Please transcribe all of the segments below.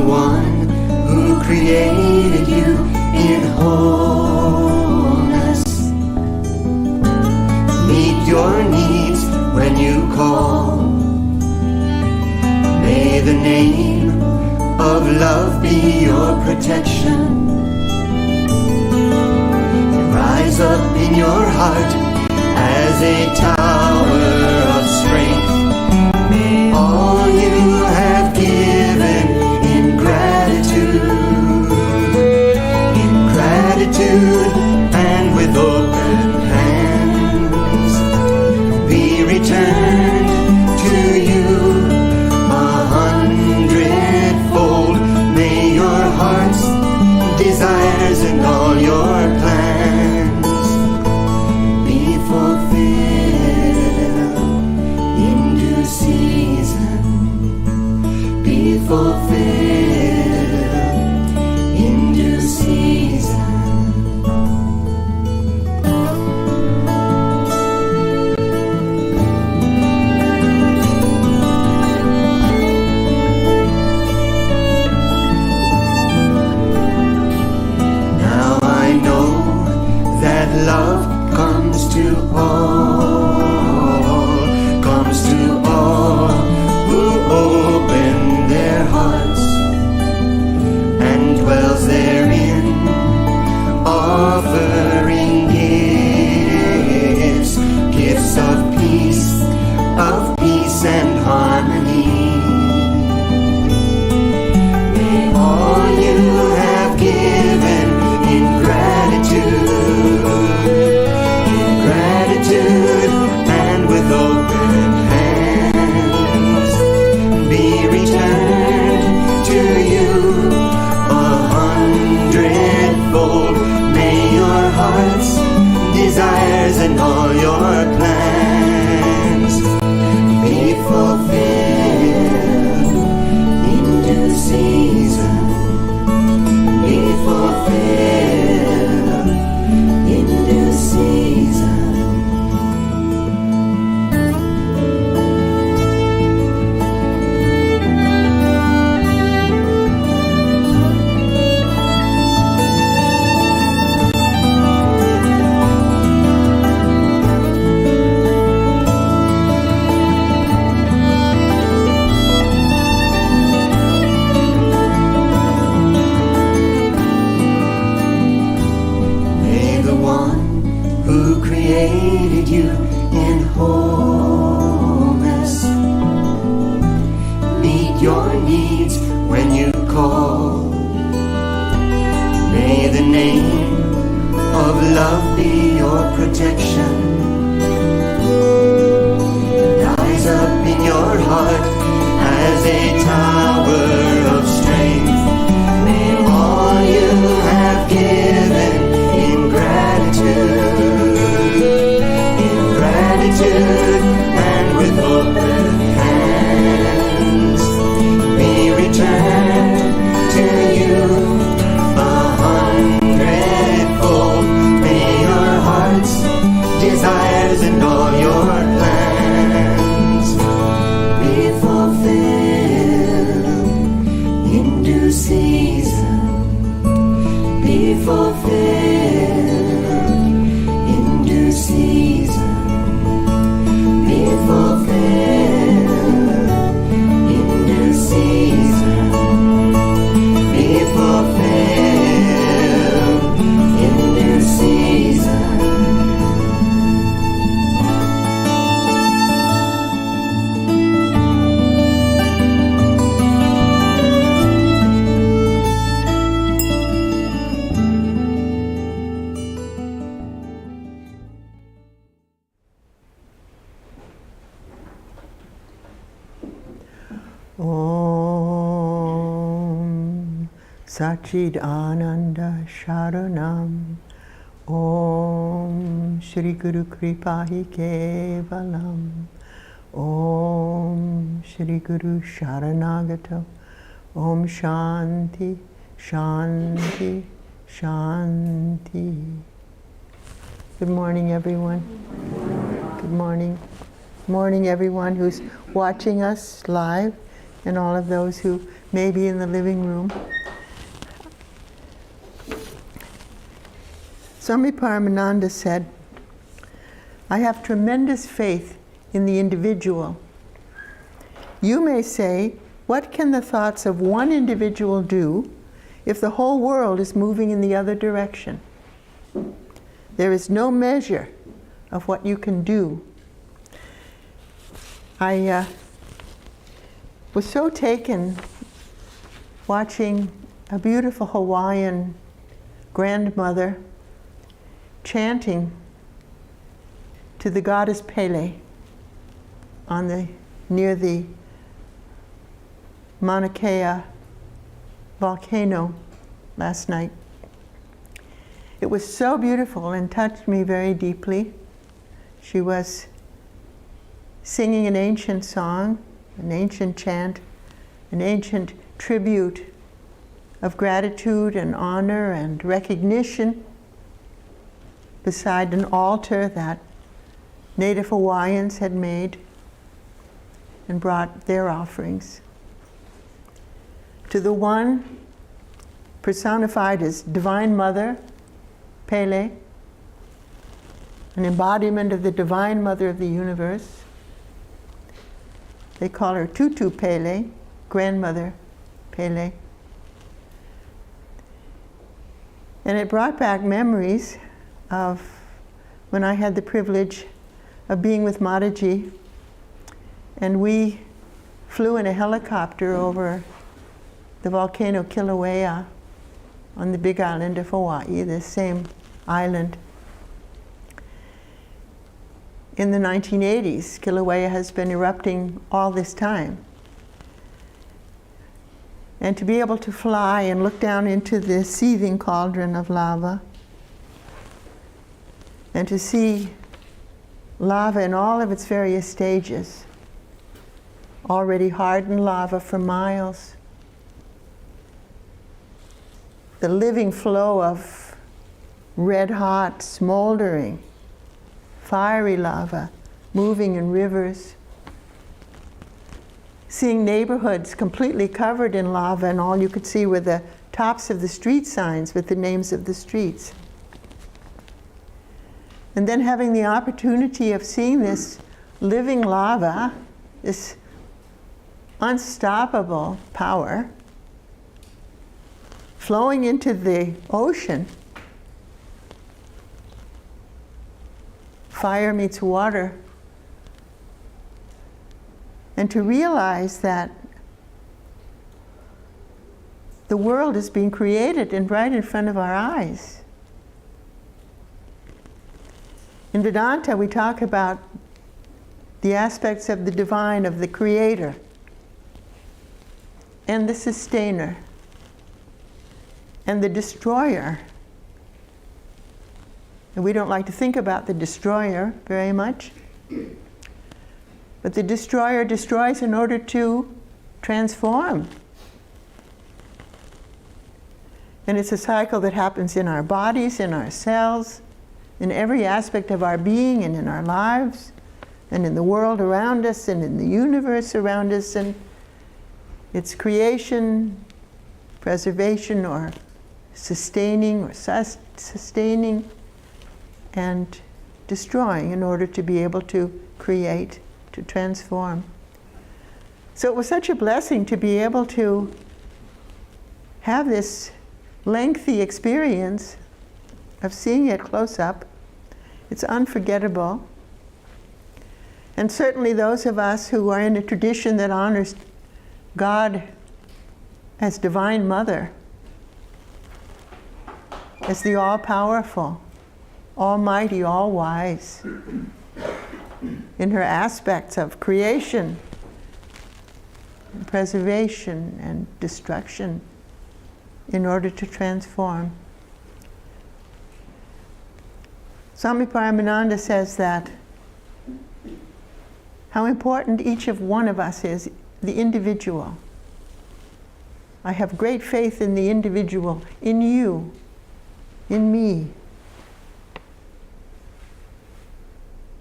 one who created you in wholeness. Meet your needs when you call. May the name of love be your protection. Rise up in your heart as a tower of strength. May all you have given in gratitude and with open hands be returned to you 100-fold. May your heart's desires and all your plans be fulfilled in due season. Be fulfilled in due season. Love comes to all who open their hearts and dwells therein, offering gifts of peace and harmony. May all you have given in gratitude and with open hands be returned to you 100-fold. May your heart's desires and all your plans be fulfilled in due season. Be fulfilled in due season. Created you in wholeness. Meet your needs when you call. May the name of love be your protection. Rise up in your heart as a tower of strength. May all you have given in gratitude and with open hands be returned to you 100-fold. May your heart's desires and all your plans be fulfilled in due season. Be fulfilled in due season. Be fulfilled in due season. Be fulfilled in due season. Om Sachid Ananda Sharanam. Om Shri Guru Kripahi Kevalam. Om Shri Guru Sharanagato. Om Shanti Shanti Shanti. Good morning, everyone. Good morning. Morning, everyone who's watching us live and all of those who may be in the living room. Swami Paramananda said, "I have tremendous faith in the individual. You may say, what can the thoughts of one individual do if the whole world is moving in the other direction? There is no measure of what you can do." I was so taken watching a beautiful Hawaiian grandmother chanting to the goddess Pele near the Mauna Kea volcano last night. It was so beautiful and touched me very deeply. She was singing an ancient song, an ancient chant, an ancient tribute of gratitude and honor and recognition beside an altar that Native Hawaiians had made and brought their offerings. To the one personified as Divine Mother, Pele, an embodiment of the Divine Mother of the universe. They call her Tutu Pele, Grandmother Pele. And it brought back memories of when I had the privilege of being with Mataji, and we flew in a helicopter over the volcano Kilauea on the big island of Hawaii, the same island. In the 1980s, Kilauea has been erupting all this time. And to be able to fly and look down into the seething cauldron of lava, and to see lava in all of its various stages, already hardened lava for miles, the living flow of red-hot, smoldering, fiery lava moving in rivers, seeing neighborhoods completely covered in lava, and all you could see were the tops of the street signs with the names of the streets. And then having the opportunity of seeing this living lava, this unstoppable power, flowing into the ocean. Fire meets water. And to realize that the world is being created and right in front of our eyes. In Vedanta, we talk about the aspects of the divine, of the creator, and the sustainer, and the destroyer. And we don't like to think about the destroyer very much. But the destroyer destroys in order to transform. And it's a cycle that happens in our bodies, in our cells, in every aspect of our being, and in our lives, and in the world around us, and in the universe around us. And it's creation, preservation, or sustaining, or sustaining, and destroying in order to be able to create, to transform. So it was such a blessing to be able to have this lengthy experience of seeing it close up. It's unforgettable. And certainly those of us who are in a tradition that honors God as Divine Mother, as the all-powerful, almighty, all-wise, in her aspects of creation, and preservation, and destruction, in order to transform. Swami Paramananda says that how important each of one of us is, the individual. I have great faith in the individual, in you, in me,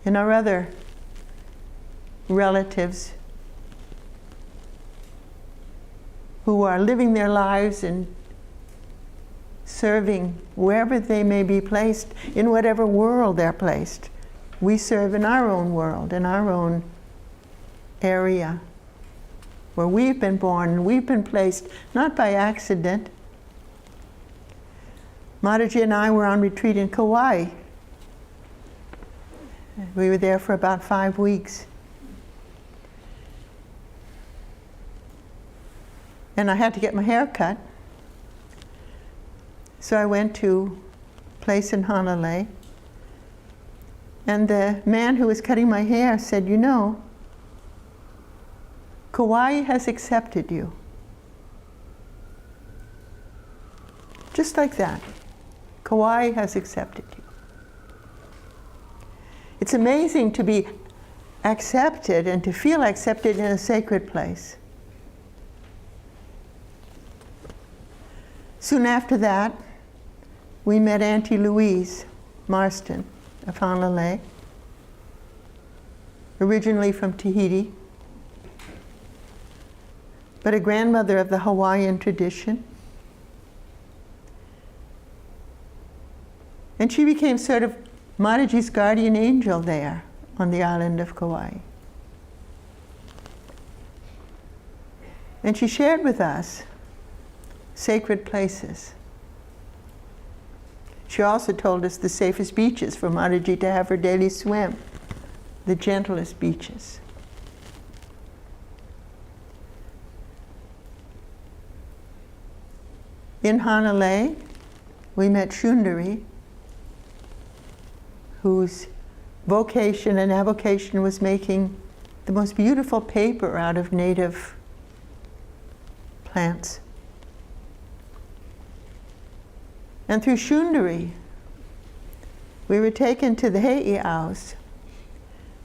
in our other relatives, who are living their lives and serving wherever they may be placed, in whatever world they're placed. We serve in our own world, in our own area, where we've been born and we've been placed, not by accident. Mataji and I were on retreat in Kauai. We were there for about 5 weeks. And I had to get my hair cut. So I went to a place in Honolulu. And the man who was cutting my hair said, "You know, Kauai has accepted you." Just like that. Kauai has accepted you. It's amazing to be accepted and to feel accepted in a sacred place. Soon after that, we met Auntie Louise Marston of Honolulu, originally from Tahiti, but a grandmother of the Hawaiian tradition. And she became sort of Mataji's guardian angel there on the island of Kauai. And she shared with us sacred places. She also told us the safest beaches for Mataji to have her daily swim, the gentlest beaches. In Honolulu, we met Shundari, whose vocation and avocation was making the most beautiful paper out of native plants. And through Shundari, we were taken to the heiaus.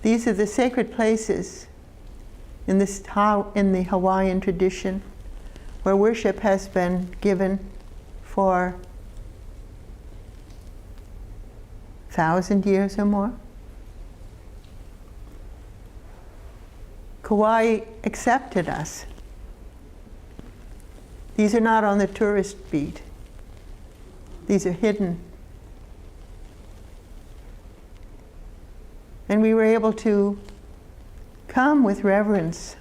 These are the sacred places in the Hawaiian tradition where worship has been given for 1,000 years or more. Kauai accepted us. These are not on the tourist beat. These are hidden. And we were able to come with reverence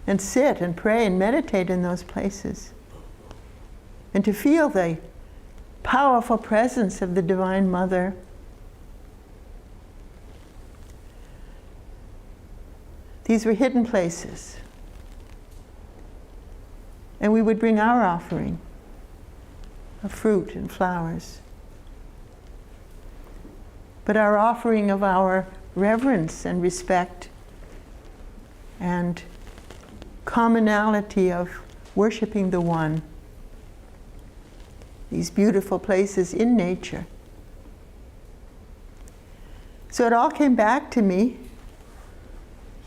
and sit and pray and meditate in those places, and to feel the powerful presence of the Divine Mother. These were hidden places. And we would bring our offering of fruit and flowers. But our offering of our reverence and respect and commonality of worshiping the One. These beautiful places in nature. So it all came back to me,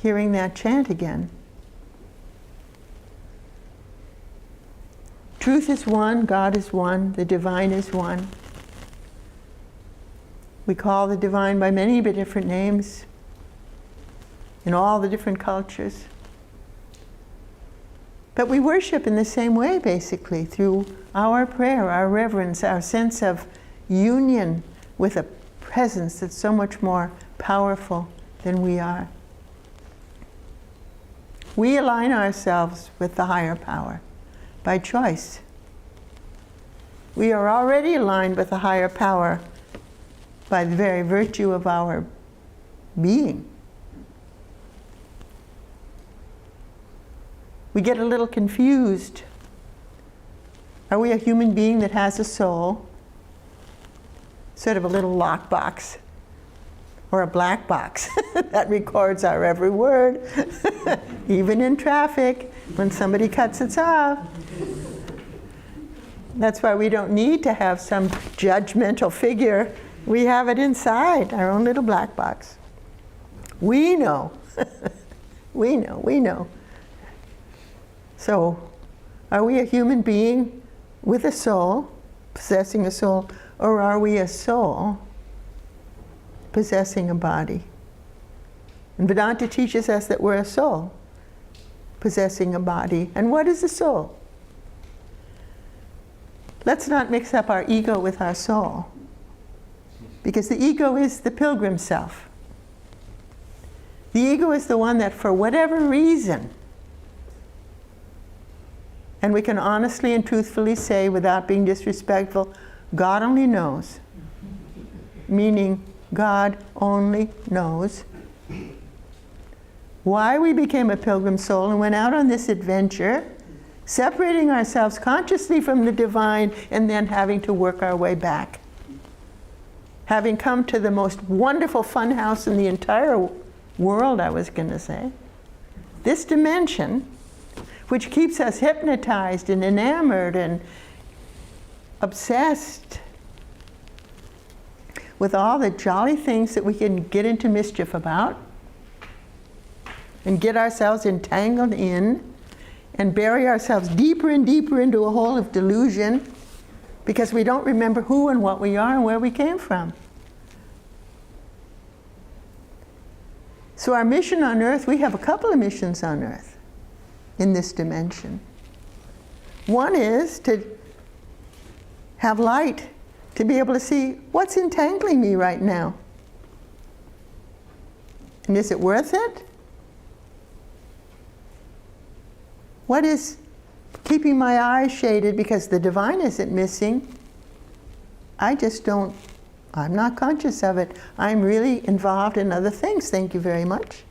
hearing that chant again. Truth is one, God is one, the divine is one. We call the divine by many different names in all the different cultures. But we worship in the same way, basically, through our prayer, our reverence, our sense of union with a presence that's so much more powerful than we are. We align ourselves with the higher power by choice. We are already aligned with the higher power by the very virtue of our being. We get a little confused. Are we a human being that has a soul? Sort of a little lockbox or a black box that records our every word, even in traffic, when somebody cuts us off. That's why we don't need to have some judgmental figure. We have it inside, our own little black box. We know. we know. So, are we a human being with a soul, possessing a soul, or are we a soul possessing a body? And Vedanta teaches us that we're a soul possessing a body. And what is the soul? Let's not mix up our ego with our soul, because the ego is the pilgrim self. The ego is the one that, for whatever reason, and we can honestly and truthfully say, without being disrespectful, God only knows. Meaning, God only knows why we became a pilgrim soul and went out on this adventure, separating ourselves consciously from the divine and then having to work our way back. Having come to the most wonderful fun house in the entire world, I was going to say. This dimension, which keeps us hypnotized and enamored and obsessed with all the jolly things that we can get into mischief about and get ourselves entangled in and bury ourselves deeper and deeper into a hole of delusion because we don't remember who and what we are and where we came from. So our mission on earth, we have a couple of missions on earth in this dimension. One is to have light, to be able to see what's entangling me right now. And is it worth it? What is keeping my eyes shaded because the divine isn't missing? I'm not conscious of it. I'm really involved in other things, thank you very much.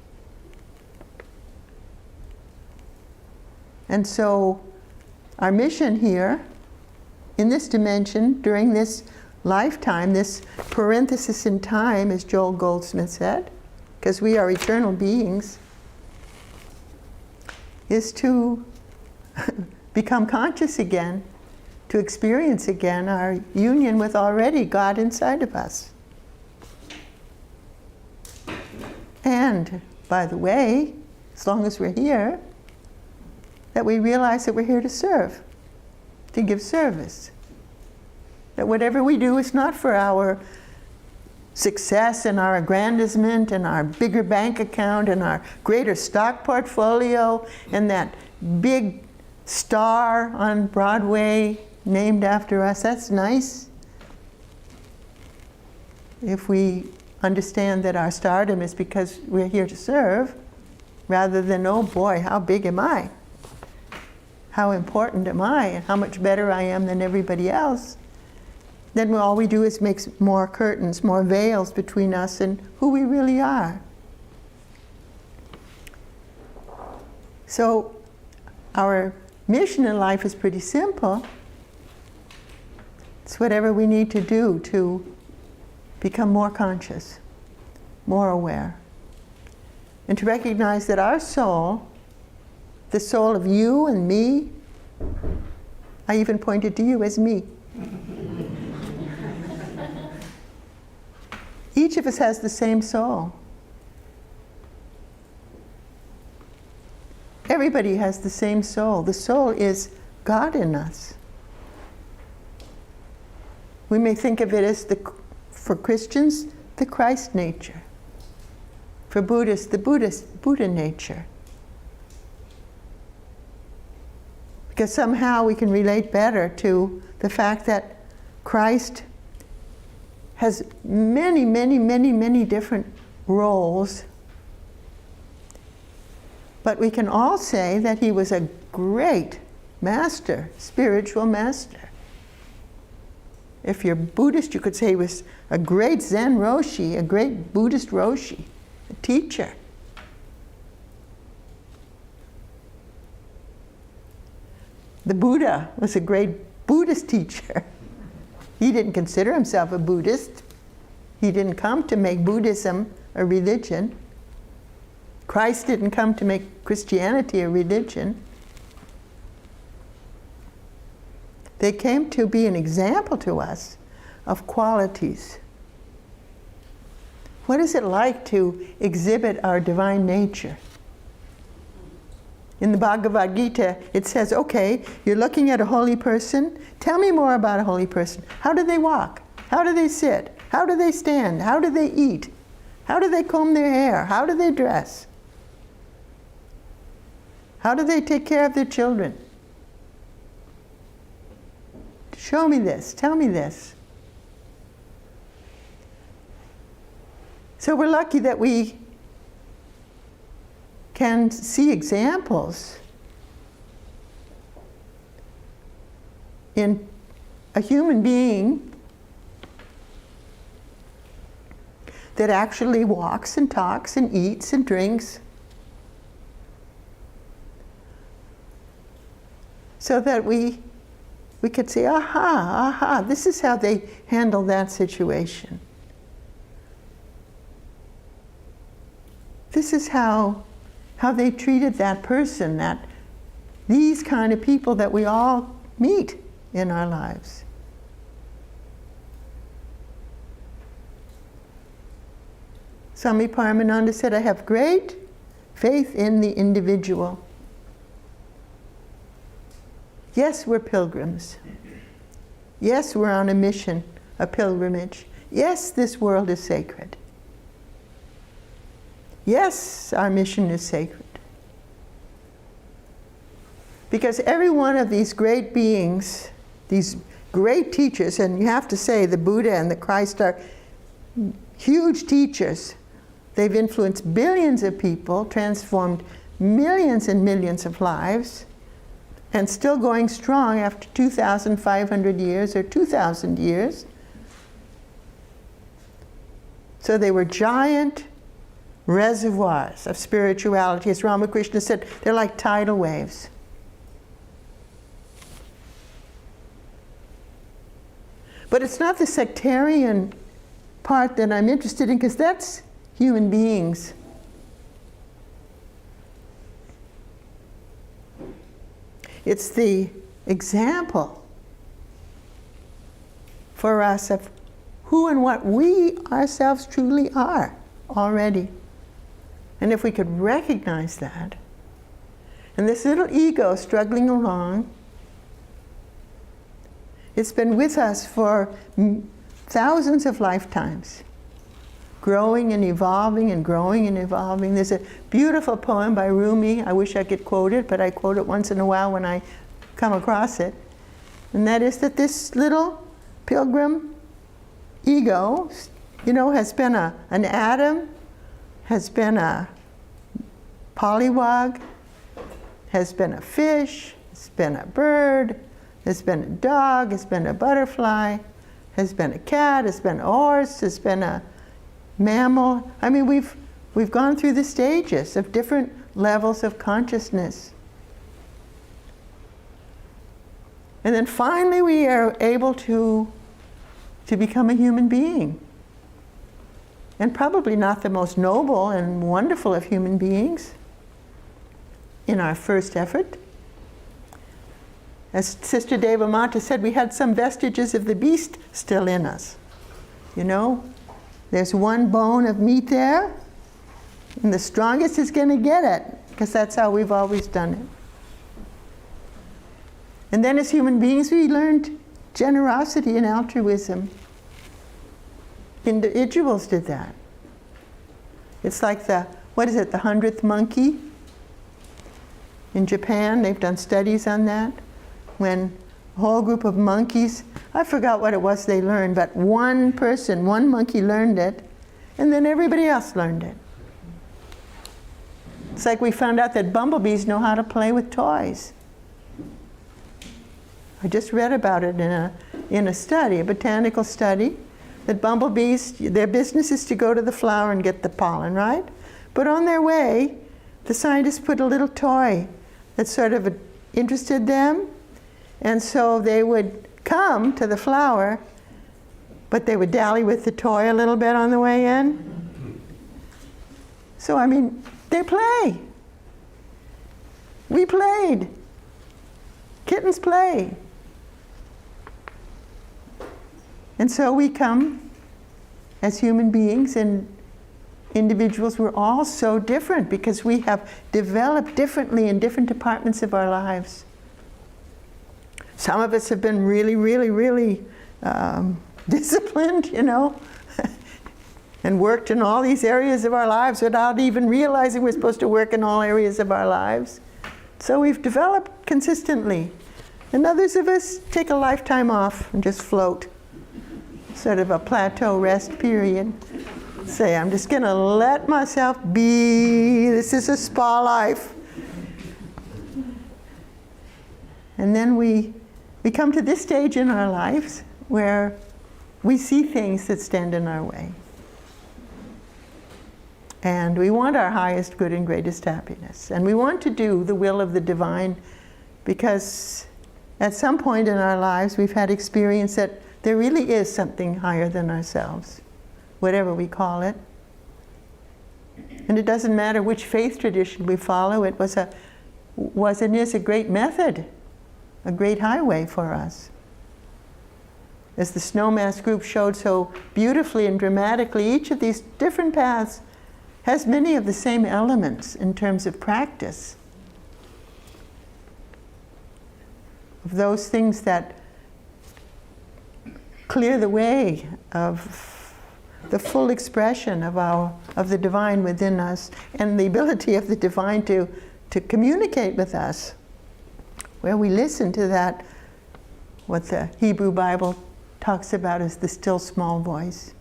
And so our mission here in this dimension, during this lifetime, this parenthesis in time, as Joel Goldsmith said, because we are eternal beings, is to become conscious again, to experience again our union with already God inside of us. And, by the way, as long as we're here, that we realize that we're here to serve, to give service. That whatever we do is not for our success and our aggrandizement and our bigger bank account and our greater stock portfolio and that big star on Broadway named after us. That's nice. If we understand that our stardom is because we're here to serve, rather than, oh boy, how big am I? How important am I? And how much better I am than everybody else? Then all we do is make more curtains, more veils between us and who we really are. So our mission in life is pretty simple. It's whatever we need to do to become more conscious, more aware, and to recognize that our soul, the soul of you and me, I even pointed to you as me. Each of us has the same soul. Everybody has the same soul. The soul is God in us. We may think of it as, for Christians, the Christ nature. For Buddhists, the Buddha nature. Because somehow we can relate better to the fact that Christ has many, many, many, many different roles. But we can all say that he was a great master, spiritual master. If you're Buddhist, you could say he was a great Zen Roshi, a great Buddhist Roshi, a teacher. The Buddha was a great Buddhist teacher. He didn't consider himself a Buddhist. He didn't come to make Buddhism a religion. Christ didn't come to make Christianity a religion. They came to be an example to us of qualities. What is it like to exhibit our divine nature? In the Bhagavad Gita, it says, okay, you're looking at a holy person. Tell me more about a holy person. How do they walk? How do they sit? How do they stand? How do they eat? How do they comb their hair? How do they dress? How do they take care of their children? Show me this. Tell me this. So we're lucky that we can see examples in a human being that actually walks and talks and eats and drinks, so that we could say, aha, this is how they handle that situation. This is how they treated that person, these kind of people that we all meet in our lives. Swami Paramananda said, I have great faith in the individual. Yes, we're pilgrims. Yes, we're on a mission, a pilgrimage. Yes, this world is sacred. Yes, our mission is sacred. Because every one of these great beings, these great teachers, and you have to say the Buddha and the Christ are huge teachers. They've influenced billions of people, transformed millions and millions of lives, and still going strong after 2,500 years or 2,000 years. So they were giant reservoirs of spirituality. As Ramakrishna said, they're like tidal waves. But it's not the sectarian part that I'm interested in, because that's human beings. It's the example for us of who and what we ourselves truly are already. And if we could recognize that, and this little ego struggling along, it's been with us for thousands of lifetimes, growing and evolving and growing and evolving. There's a beautiful poem by Rumi. I wish I could quote it, but I quote it once in a while when I come across it. And that is that this little pilgrim ego, has been an atom, has been a pollywog, has been a fish, has been a bird, has been a dog, has been a butterfly, has been a cat, has been a horse, has been a mammal. I mean, we've gone through the stages of different levels of consciousness. And then finally we are able to become a human being. And probably not the most noble and wonderful of human beings in our first effort. As Sister Devamata said, we had some vestiges of the beast still in us. There's one bone of meat there, and the strongest is going to get it, because that's how we've always done it. And then as human beings, we learned generosity and altruism. Individuals did that. It's like the 100th monkey? In Japan, they've done studies on that. When a whole group of monkeys, I forgot what it was they learned, but one monkey learned it, and then everybody else learned it. It's like we found out that bumblebees know how to play with toys. I just read about it in a study, a botanical study, that bumblebees, their business is to go to the flower and get the pollen, right? But on their way, the scientists put a little toy that sort of interested them, and so they would come to the flower, but they would dally with the toy a little bit on the way in. So, they play. We played. Kittens play. And so we come as human beings, and individuals, we're all so different because we have developed differently in different departments of our lives. Some of us have been really, really, really disciplined, and worked in all these areas of our lives without even realizing we're supposed to work in all areas of our lives. So we've developed consistently. And others of us take a lifetime off and just float. Sort of a plateau rest period. Say, I'm just going to let myself be. This is a spa life. And then we come to this stage in our lives where we see things that stand in our way. And we want our highest good and greatest happiness. And we want to do the will of the divine because at some point in our lives we've had experience that there really is something higher than ourselves, whatever we call it. And it doesn't matter which faith tradition we follow, it was and is a great method, a great highway for us. As the Snowmass group showed so beautifully and dramatically, each of these different paths has many of the same elements in terms of practice. Of those things that clear the way of the full expression of the divine within us and the ability of the divine to communicate with us, where we listen to that, what the Hebrew Bible talks about as the still small voice.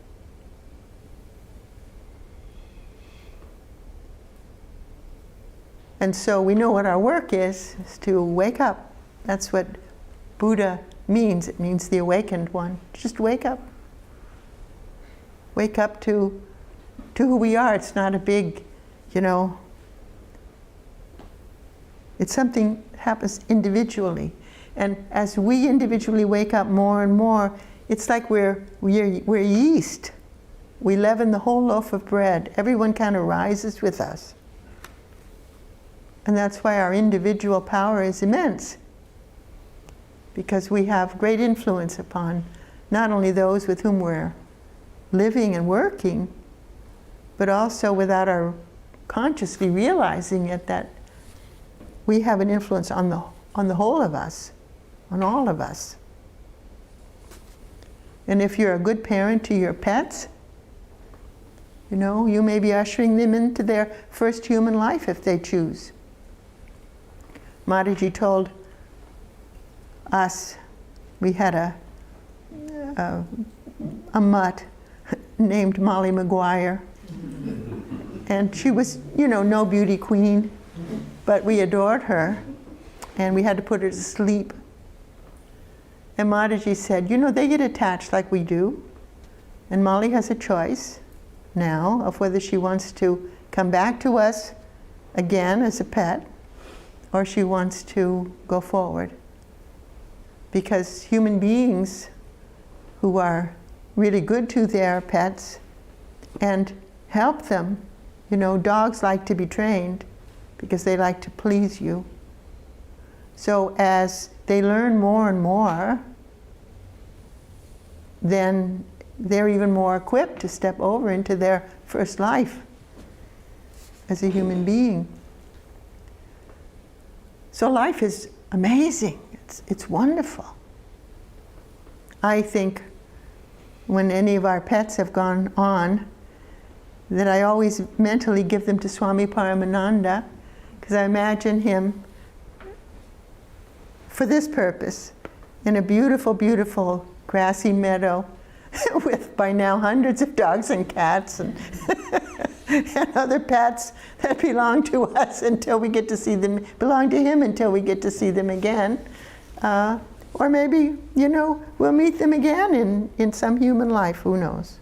And so we know what our work is to wake up. That's what Buddha means. It means the awakened one. Just wake up. Wake up to who we are. It's not a big, it's something that happens individually. And as we individually wake up more and more, it's like we're yeast. We leaven the whole loaf of bread. Everyone kind of rises with us. And that's why our individual power is immense. Because we have great influence upon not only those with whom we're living and working, but also without our consciously realizing it, that we have an influence on the whole of us, on all of us. And if you're a good parent to your pets, you may be ushering them into their first human life if they choose. Mataji told us, we had a mutt named Molly McGuire. And she was, no beauty queen, but we adored her. And we had to put her to sleep. And Mataji said, they get attached like we do. And Molly has a choice now of whether she wants to come back to us again as a pet, or she wants to go forward. Because human beings who are really good to their pets and help them, dogs like to be trained because they like to please you. So as they learn more and more, then they're even more equipped to step over into their first life as a human being. So life is amazing. It's wonderful. I think when any of our pets have gone on, that I always mentally give them to Swami Paramananda, because I imagine him for this purpose in a beautiful, beautiful grassy meadow with by now hundreds of dogs and cats and and other pets that belong to us until we get to see them, belong to him until we get to see them again. Or maybe, we'll meet them again in some human life, who knows.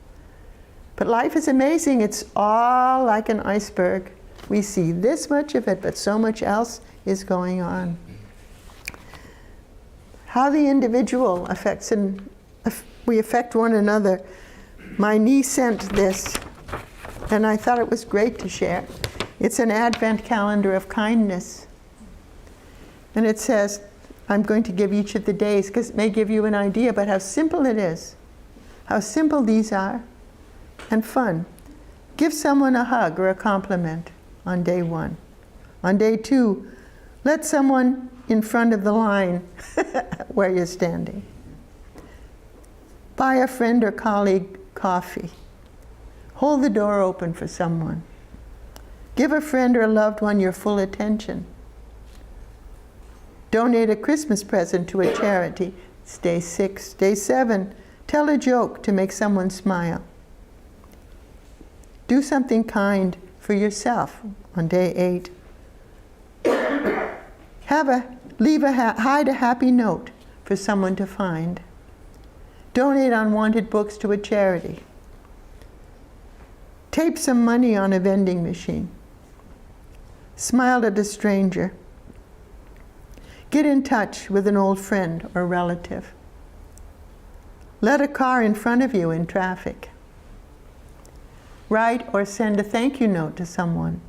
But life is amazing. It's all like an iceberg. We see this much of it, but so much else is going on. How the individual affects we affect one another. My niece sent this, and I thought it was great to share. It's an Advent calendar of kindness. And it says, I'm going to give each of the days, because it may give you an idea about how simple it is, how simple these are, and fun. Give someone a hug or a compliment on day 1. On day 2, let someone in front of the line where you're standing. Buy a friend or colleague coffee. Hold the door open for someone. Give a friend or a loved one your full attention. Donate a Christmas present to a charity. It's day 6. Day 7, tell a joke to make someone smile. Do something kind for yourself on day 8. Hide a happy note for someone to find. Donate unwanted books to a charity. Tape some money on a vending machine. Smile at a stranger. Get in touch with an old friend or relative. Let a car in front of you in traffic. Write or send a thank you note to someone.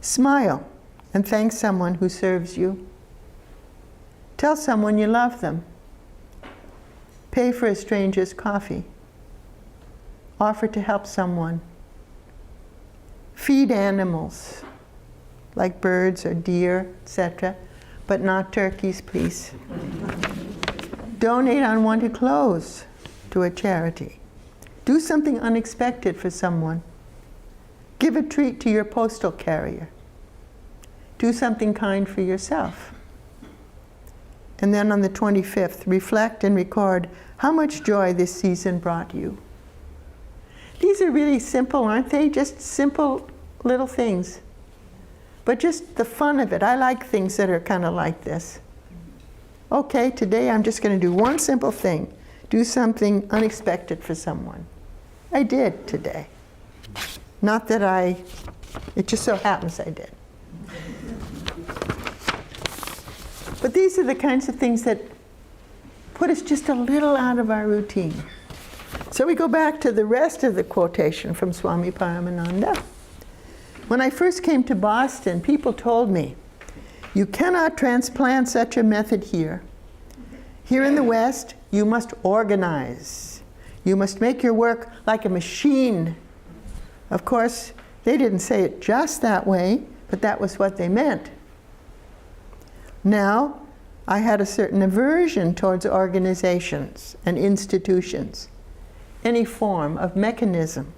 Smile and thank someone who serves you. Tell someone you love them. Pay for a stranger's coffee. Offer to help someone. Feed animals, like birds or deer, etc., but not turkeys, please. Donate unwanted clothes to a charity. Do something unexpected for someone. Give a treat to your postal carrier. Do something kind for yourself. And then on the 25th, reflect and record how much joy this season brought you. These are really simple, aren't they? Just simple little things. But just the fun of it. I like things that are kind of like this. Okay, today I'm just going to do one simple thing. Do something unexpected for someone. I did today. Not that it just so happens I did. But these are the kinds of things that put us just a little out of our routine. So we go back to the rest of the quotation from Swami Paramananda. When I first came to Boston, people told me, you cannot transplant such a method here. Here in the West, you must organize. You must make your work like a machine. Of course, they didn't say it just that way, but that was what they meant. Now, I had a certain aversion towards organizations and institutions, any form of mechanism,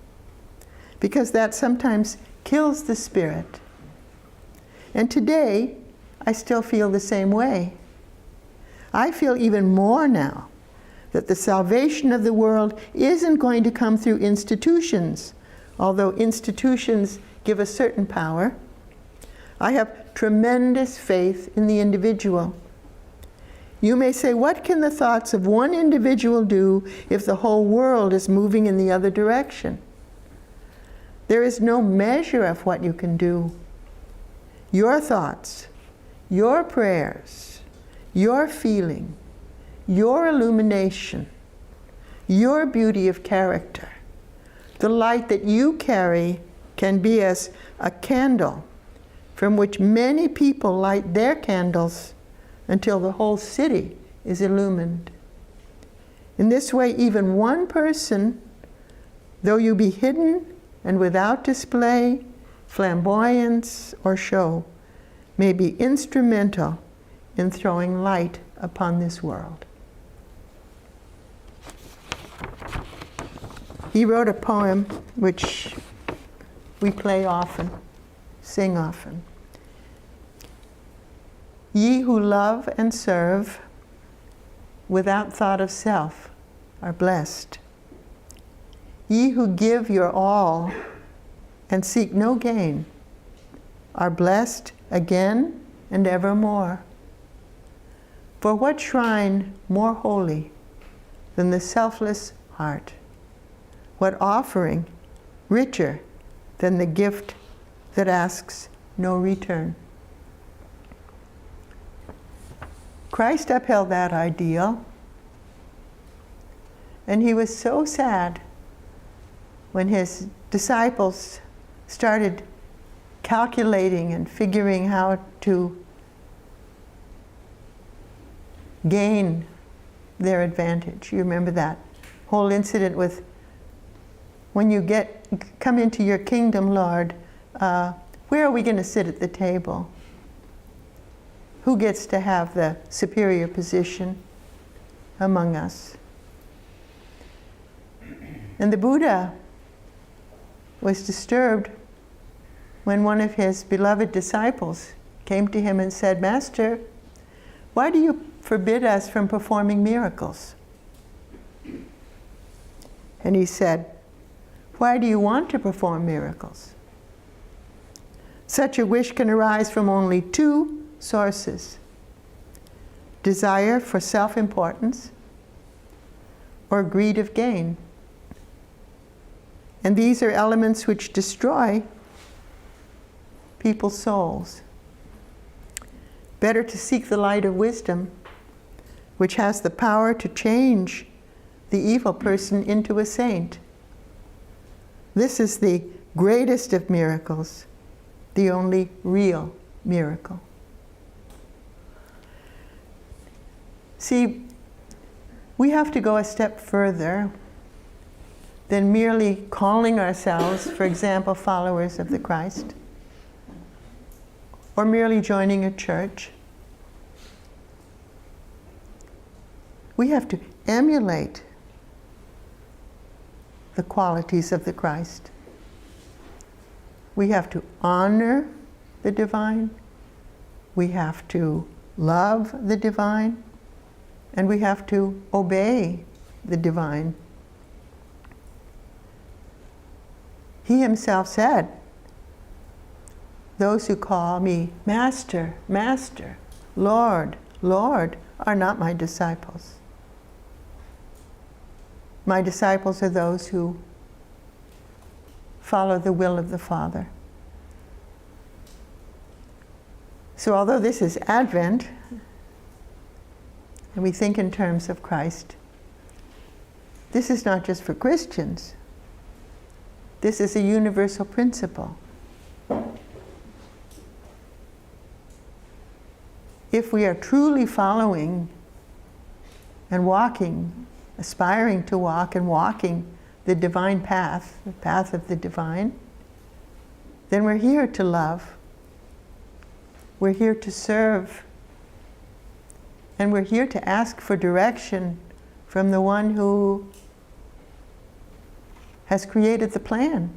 because that sometimes kills the spirit. And today, I still feel the same way. I feel even more now that the salvation of the world isn't going to come through institutions, although institutions give a certain power. I have tremendous faith in the individual. You may say, what can the thoughts of one individual do if the whole world is moving in the other direction? There is no measure of what you can do. Your thoughts, your prayers, your feeling, your illumination, your beauty of character, the light that you carry can be as a candle from which many people light their candles until the whole city is illumined. In this way, even one person, though you be hidden and without display, flamboyance, or show, may be instrumental in throwing light upon this world. He wrote a poem which we play often, sing often. Ye who love and serve without thought of self are blessed. Ye who give your all and seek no gain are blessed again and evermore. For what shrine more holy than the selfless heart? What offering richer than the gift that asks no return? Christ upheld that ideal, and he was so sad when his disciples started calculating and figuring how to gain their advantage. You remember that whole incident with, when you come into your kingdom, Lord, where are we going to sit at the table? Who gets to have the superior position among us? And the Buddha was disturbed when one of his beloved disciples came to him and said, "Master, why do you forbid us from performing miracles?" And he said, "Why do you want to perform miracles? Such a wish can arise from only two sources: desire for self-importance or greed of gain. And these are elements which destroy people's souls. Better to seek the light of wisdom, which has the power to change the evil person into a saint. This is the greatest of miracles, the only real miracle." See, we have to go a step further than merely calling ourselves, for example, followers of the Christ, or merely joining a church. We have to emulate the qualities of the Christ. We have to honor the divine, we have to love the divine, and we have to obey the divine. He himself said, "Those who call me Master, Master, Lord, Lord, are not my disciples. My disciples are those who follow the will of the Father." So although this is Advent, and we think in terms of Christ, this is not just for Christians. This is a universal principle. If we are truly following and walking, aspiring to walk and walking the divine path, the path of the divine, then we're here to love. We're here to serve. And we're here to ask for direction from the one who has created the plan.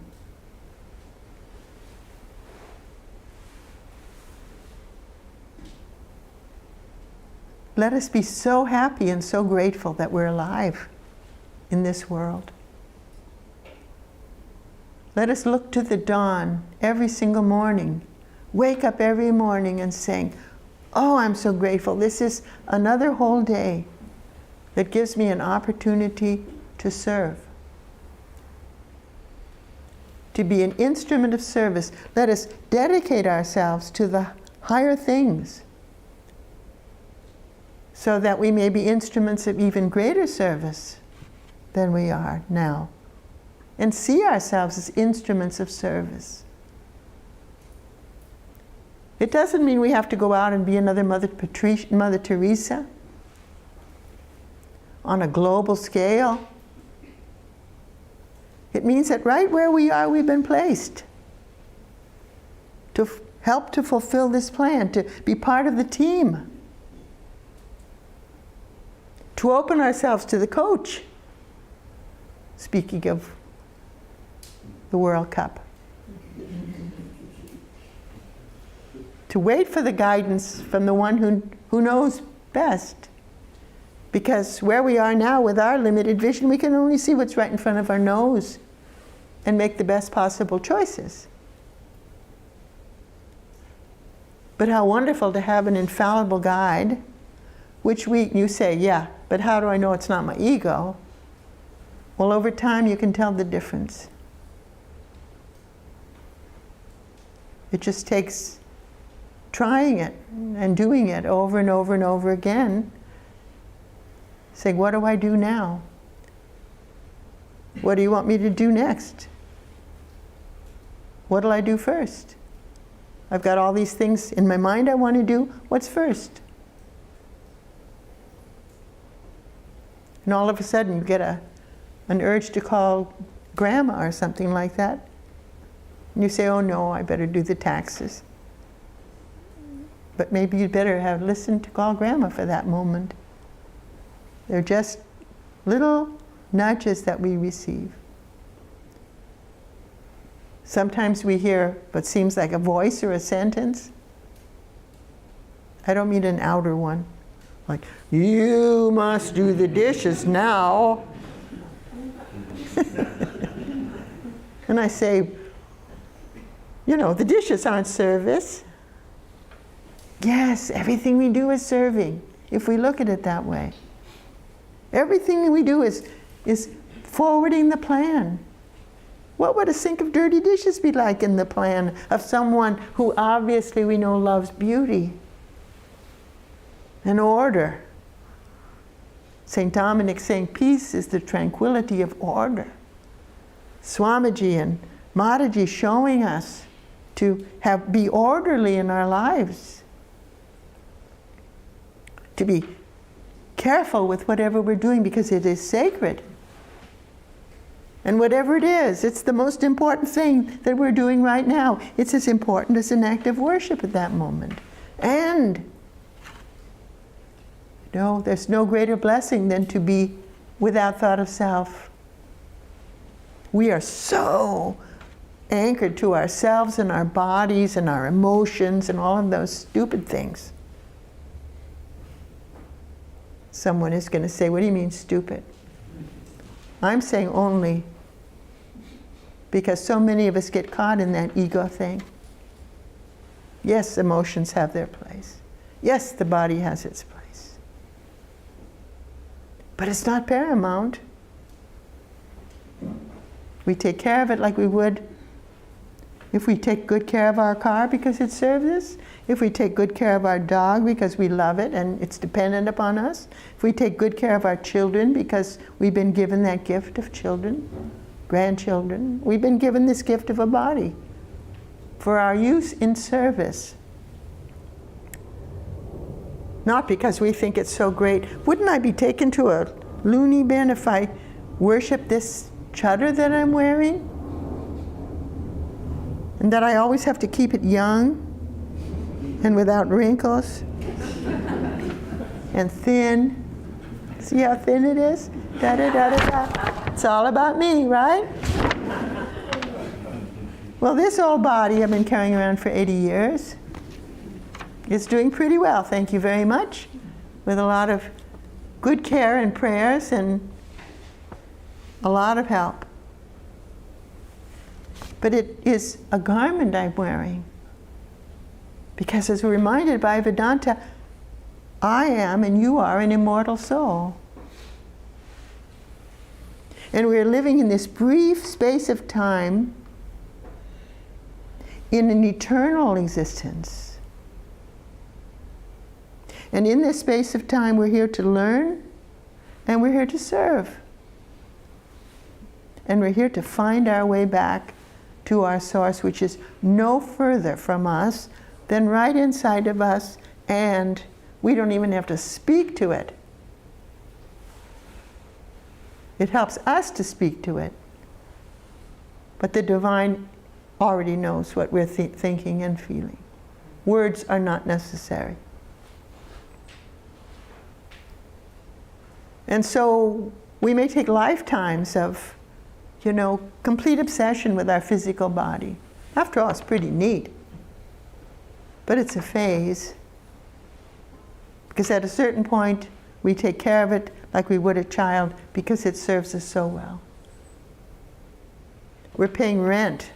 Let us be so happy and so grateful that we're alive in this world. Let us look to the dawn every single morning, wake up every morning and saying, "Oh, I'm so grateful. This is another whole day that gives me an opportunity to serve, to be an instrument of service." Let us dedicate ourselves to the higher things so that we may be instruments of even greater service than we are now, and see ourselves as instruments of service. It doesn't mean we have to go out and be another Mother Teresa on a global scale. It means that right where we are, we've been placed to help to fulfill this plan, to be part of the team, to open ourselves to the coach, speaking of the World Cup. To wait for the guidance from the one who knows best. Because where we are now with our limited vision, we can only see what's right in front of our nose and make the best possible choices. But how wonderful to have an infallible guide, which you say, "Yeah, but how do I know it's not my ego?" Well, over time you can tell the difference. It just takes trying it and doing it over and over and over again, saying, "What do I do now? What do you want me to do next? What'll I do first? I've got all these things in my mind I want to do. What's first?" And all of a sudden you get an urge to call grandma or something like that. And you say, "Oh no, I better do the taxes." But maybe you'd better have listened to call grandma for that moment. They're just little nudges that we receive. Sometimes we hear what seems like a voice or a sentence, I don't mean an outer one. Like, you must do the dishes now. And I say, you know, the dishes aren't service. Yes, everything we do is serving, if we look at it that way. Everything we do is forwarding the plan. What would a sink of dirty dishes be like in the plan of someone who obviously we know loves beauty and order? St. Dominic saying peace is the tranquility of order. Swamiji and Mataji showing us to be orderly in our lives, to be careful with whatever we're doing because it is sacred. And whatever it is, it's the most important thing that we're doing right now. It's as important as an act of worship at that moment. And, you know, there's no greater blessing than to be without thought of self. We are so anchored to ourselves and our bodies and our emotions and all of those stupid things. Someone is going to say, what do you mean stupid? I'm saying only because so many of us get caught in that ego thing. Yes, emotions have their place. Yes, the body has its place. But it's not paramount. We take care of it like we would if we take good care of our car because it serves us, if we take good care of our dog because we love it and it's dependent upon us, if we take good care of our children because we've been given that gift of children, grandchildren, we've been given this gift of a body for our use in service. Not because we think it's so great. Wouldn't I be taken to a loony bin if I worship this chadar that I'm wearing? And that I always have to keep it young and without wrinkles and thin. See how thin it is? Da da da da da. It's all about me, right? Well, this old body I've been carrying around for 80 years is doing pretty well, thank you very much, with a lot of good care and prayers and a lot of help. But it is a garment I'm wearing. Because as we're reminded by Vedanta, I am and you are an immortal soul. And we're living in this brief space of time in an eternal existence. And in this space of time, we're here to learn and we're here to serve. And we're here to find our way back to our source, which is no further from us than right inside of us, and we don't even have to speak to it. It helps us to speak to it. But the divine already knows what we're thinking and feeling. Words are not necessary. And so we may take lifetimes of, you know, complete obsession with our physical body. After all, it's pretty neat. But it's a phase. Because at a certain point, we take care of it like we would a child because it serves us so well. We're paying rent.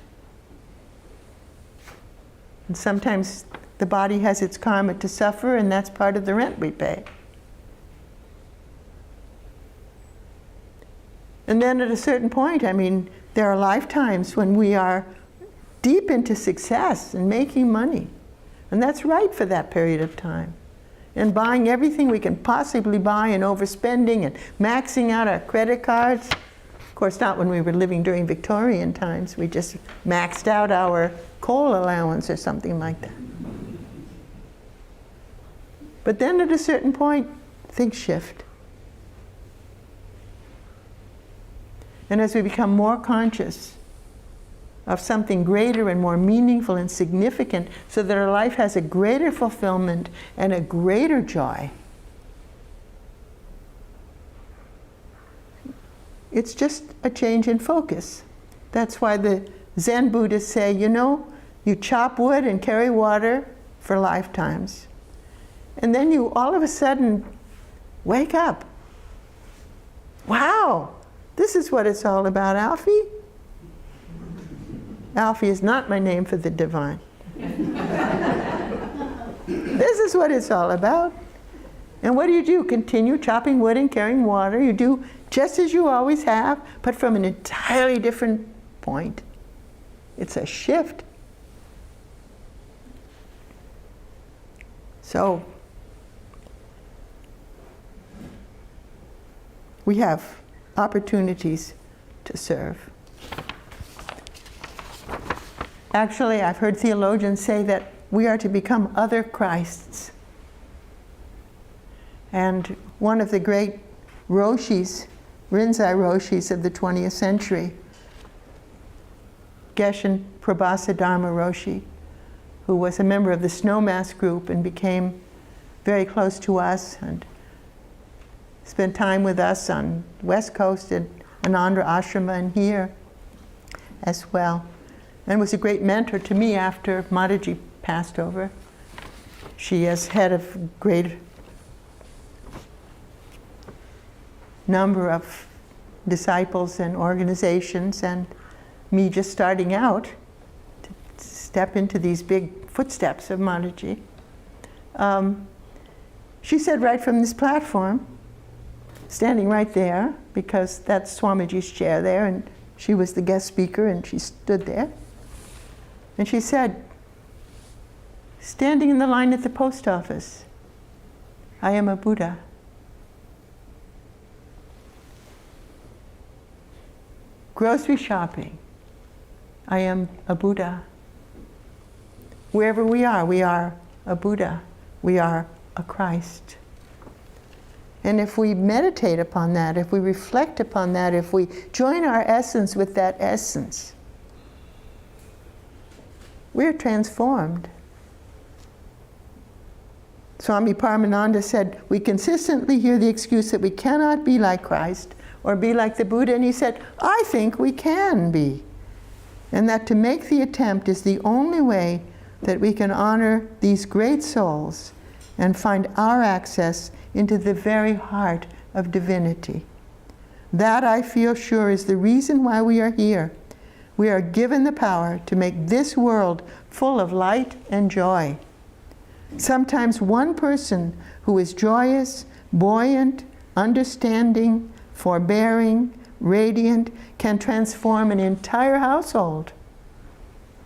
And sometimes the body has its karma to suffer, and that's part of the rent we pay. And then at a certain point, I mean, there are lifetimes when we are deep into success and making money. And that's right for that period of time. And buying everything we can possibly buy and overspending and maxing out our credit cards. Of course, not when we were living during Victorian times. We just maxed out our coal allowance or something like that. But then at a certain point, things shift. And as we become more conscious of something greater and more meaningful and significant, so that our life has a greater fulfillment and a greater joy, it's just a change in focus. That's why the Zen Buddhists say, you know, you chop wood and carry water for lifetimes. And then you all of a sudden wake up. Wow, this is what it's all about, Alfie. Alfie is not my name for the divine. This is what it's all about. And what do? Continue chopping wood and carrying water. You do just as you always have, but from an entirely different point. It's a shift. So, we have opportunities to serve. Actually, I've heard theologians say that we are to become other Christs. And one of the great Roshis, Rinzai Roshis of the 20th century, Geshen Prabhasa Dharma Roshi, who was a member of the Snowmass group and became very close to us and spent time with us on the West Coast at Anandra Ashrama and here as well. And was a great mentor to me after Mataji passed over. She is head of great number of disciples and organizations, and me just starting out to step into these big footsteps of Mataji. She said right from this platform, standing right there, because that's Swamiji's chair there, and she was the guest speaker, and she stood there. And she said, standing in the line at the post office, I am a Buddha. Grocery shopping, I am a Buddha. Wherever we are a Buddha. We are a Christ. And if we meditate upon that, if we reflect upon that, if we join our essence with that essence, we're transformed. Swami Paramananda said, we consistently hear the excuse that we cannot be like Christ or be like the Buddha, and he said, I think we can be. And that to make the attempt is the only way that we can honor these great souls and find our access into the very heart of divinity. That, I feel sure, is the reason why we are here. We are given the power to make this world full of light and joy. Sometimes one person who is joyous, buoyant, understanding, forbearing, radiant, can transform an entire household.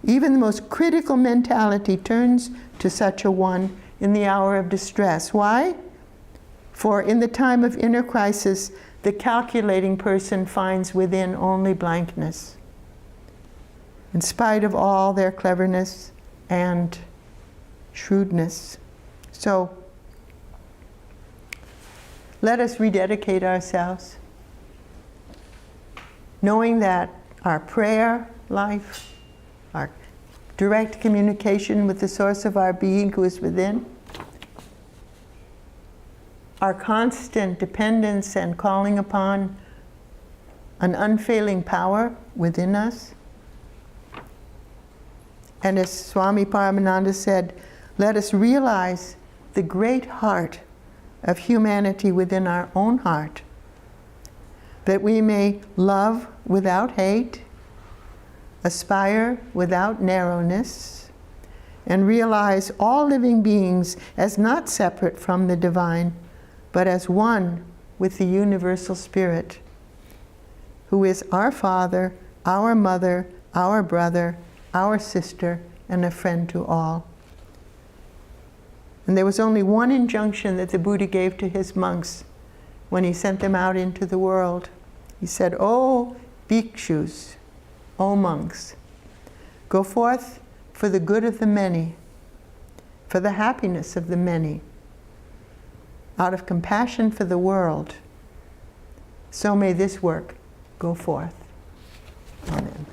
Even the most critical mentality turns to such a one in the hour of distress. Why? For in the time of inner crisis, the calculating person finds within only blankness, in spite of all their cleverness and shrewdness. So, let us rededicate ourselves, knowing that our prayer life, our direct communication with the source of our being who is within, our constant dependence and calling upon an unfailing power within us. And as Swami Paramananda said, let us realize the great heart of humanity within our own heart, that we may love without hate, aspire without narrowness, and realize all living beings as not separate from the divine, but as one with the universal spirit, who is our father, our mother, our brother, our sister, and a friend to all. And there was only one injunction that the Buddha gave to his monks when he sent them out into the world. He said, "O bhikshus, O monks, go forth for the good of the many, for the happiness of the many, out of compassion for the world. So may this work go forth." Amen.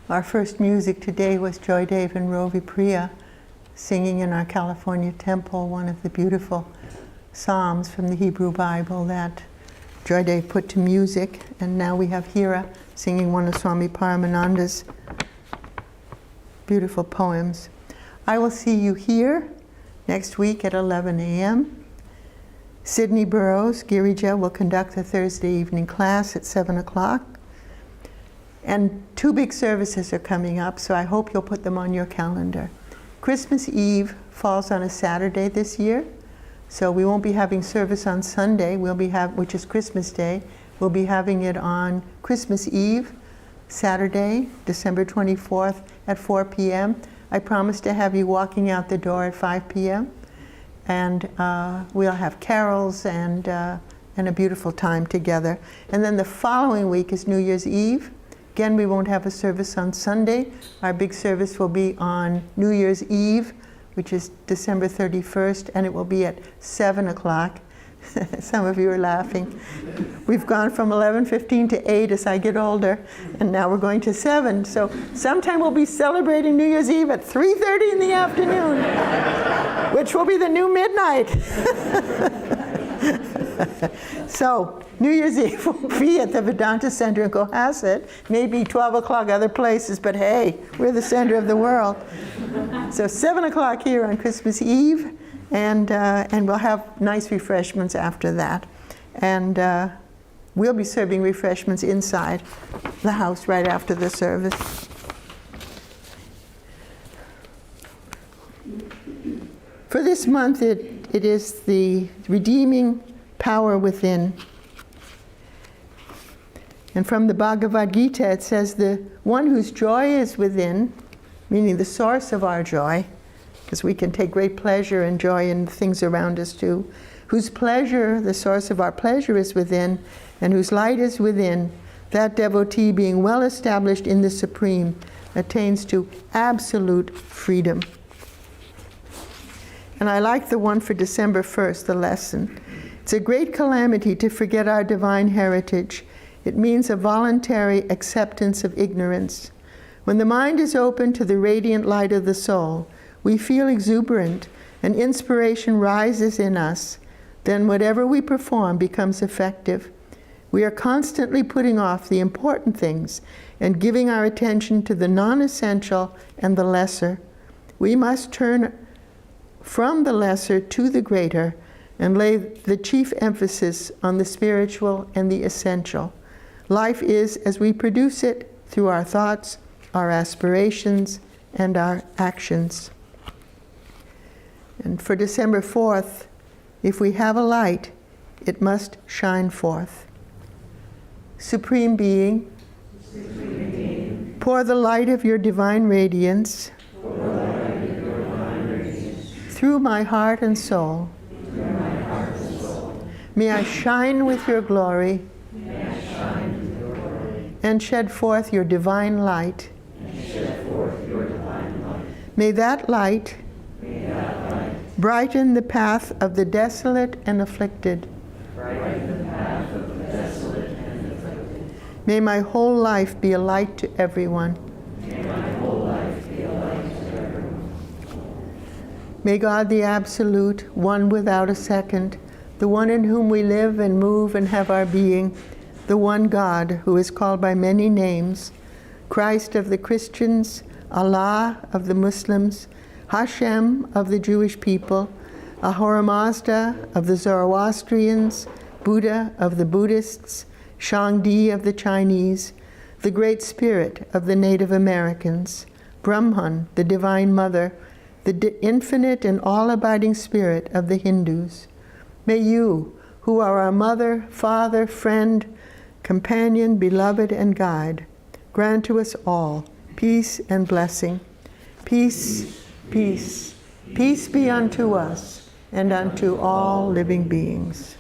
Our first music today was Joydev and Rovi Priya singing in our California temple one of the beautiful psalms from the Hebrew Bible that Joydev put to music. And now we have Hira singing one of Swami Paramananda's beautiful poems. I will see you here next week at 11 a.m. Sydney Burrows, Girija, will conduct the Thursday evening class at 7 o'clock. And 2 big services are coming up, so I hope you'll put them on your calendar. Christmas Eve falls on a Saturday this year, so we won't be having service on Sunday, which is Christmas Day. We'll be having it on Christmas Eve, Saturday, December 24th at 4 p.m. I promise to have you walking out the door at 5 p.m. And we'll have carols and a beautiful time together. And then the following week is New Year's Eve. Again, we won't have a service on Sunday. Our big service will be on New Year's Eve, which is December 31st, and it will be at 7 o'clock. Some of you are laughing. We've gone from 11:15 to 8 as I get older, and now we're going to 7. So sometime we'll be celebrating New Year's Eve at 3:30 in the afternoon, which will be the new midnight. So New Year's Eve will be at the Vedanta Center in Cohasset, maybe 12 o'clock other places, but hey, we're the center of the world. So 7 o'clock here on Christmas Eve, and we'll have nice refreshments after that. And we'll be serving refreshments inside the house right after the service. For this month, it is the redeeming power within. And from the Bhagavad Gita, it says, the one whose joy is within, meaning the source of our joy, because we can take great pleasure and joy in things around us too, whose pleasure, the source of our pleasure is within, and whose light is within, that devotee, being well established in the Supreme, attains to absolute freedom. And I like the one for December 1st, the lesson. It's a great calamity to forget our divine heritage. It means a voluntary acceptance of ignorance. When the mind is open to the radiant light of the soul, we feel exuberant, and inspiration rises in us. Then whatever we perform becomes effective. We are constantly putting off the important things and giving our attention to the non-essential and the lesser. We must turn from the lesser to the greater and lay the chief emphasis on the spiritual and the essential. Life is as we produce it through our thoughts, our aspirations, and our actions. And for December 4th, if we have a light, it must shine forth. Supreme Being, pour the light of your divine radiance through my heart and soul. May I shine with your glory and shed forth your divine light. May that light brighten the path of the desolate and afflicted. May my whole life be a light to everyone. May God the Absolute, one without a second, the one in whom we live and move and have our being, the one God who is called by many names, Christ of the Christians, Allah of the Muslims, Hashem of the Jewish people, Ahura Mazda of the Zoroastrians, Buddha of the Buddhists, Shangdi of the Chinese, the Great Spirit of the Native Americans, Brahman, the Divine Mother, the infinite and all-abiding Spirit of the Hindus. May you, who are our mother, father, friend, companion, beloved, and guide, grant to us all peace and blessing. Peace, peace, peace be unto us and unto all living beings.